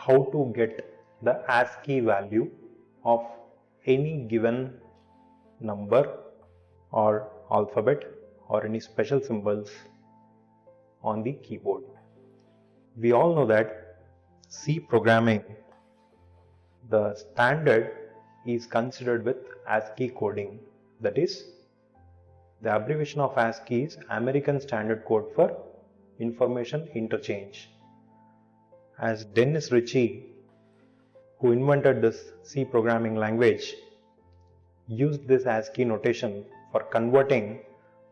how to get the ASCII value of any given number or alphabet or any special symbols on the keyboard. We all know that C programming, the standard is considered with ASCII coding. That is, the abbreviation of ASCII is American Standard Code for Information Interchange. As Dennis Ritchie, who invented this C programming language, used this ASCII notation for converting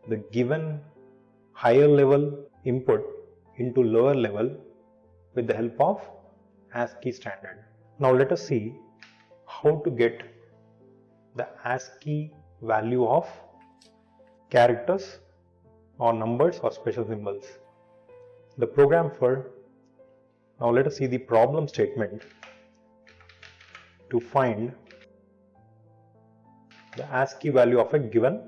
the given higher level input into lower level with the help of ASCII standard. Now let us see how to get the ASCII value of characters or numbers or special symbols. The program for, now let us see the problem statement to find the ASCII value of a given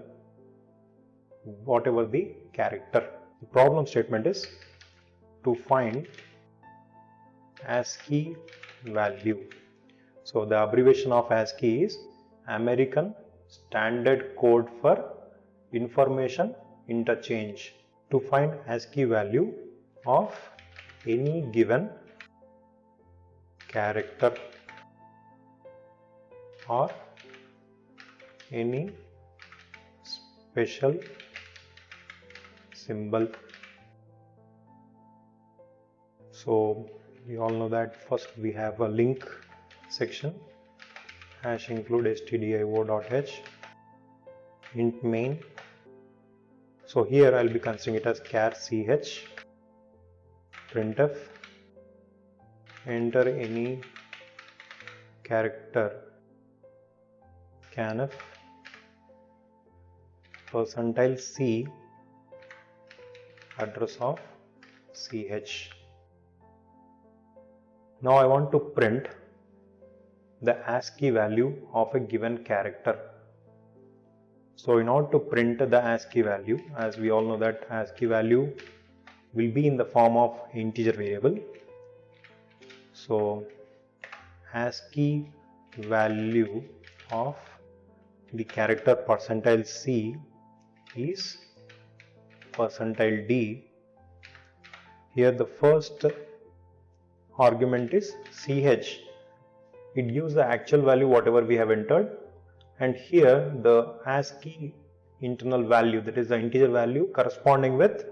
whatever the character. The problem statement is to find ASCII value. So the abbreviation of ASCII is American Standard Code for Information Interchange. To find ASCII value of any given character or any special symbol. So we all know that first we have a link section, hash include stdio.h int main. So here I will be considering it as char ch printf, enter any character scanf %c address of ch. Now I want to print the ASCII value of a given character. So in order to print the ASCII value, as we all know that ASCII value will be in the form of integer variable. So ASCII value of the character %c is %d. Here the first argument is ch. It gives the actual value whatever we have entered, and here the ASCII internal value, that is the integer value corresponding with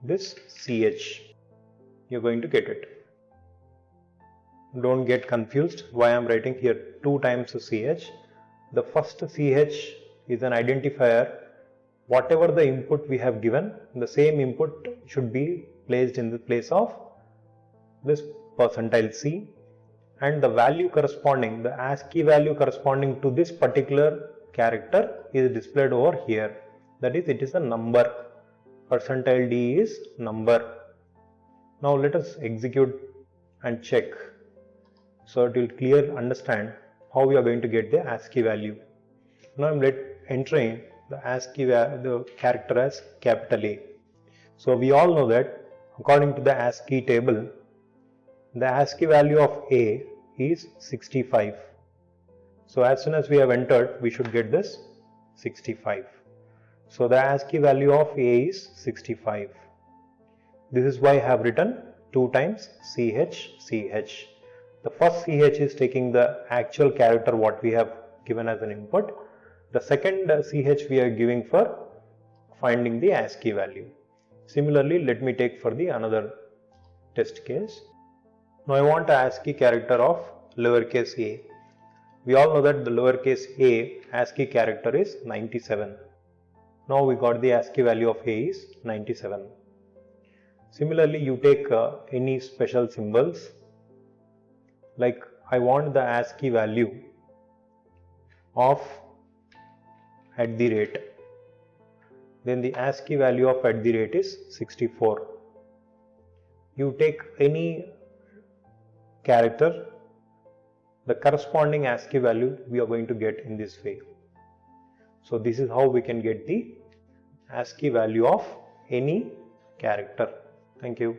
this ch. You're going to get it. Don't get confused why I'm writing here 2 times ch. The first ch is an identifier. Whatever the input we have given, the same input should be placed in the place of this %c, and the value corresponding, the ASCII value corresponding to this particular character is displayed over here. That is, it is a number. %d is number. Now let us execute and check, so it will clearly understand how we are going to get the ASCII value. Now I am entering the ASCII the character as capital A. So we all know that according to the ASCII table, the ASCII value of A is 65. So as soon as we have entered, we should get this 65. So the ASCII value of A is 65. This is why I have written 2 times ch. The first ch is taking the actual character what we have given as an input. The second ch we are giving for finding the ASCII value. Similarly, let me take for the another test case. Now I want a ASCII character of lowercase a. We all know that the lowercase a ASCII character is 97. Now we got the ASCII value of a is 97. Similarly, you take any special symbols, like I want the ASCII value of @ then the ASCII value of @ is 64. You take any character, the corresponding ASCII value we are going to get in this way. So this is how we can get the ASCII value of any character. Thank you.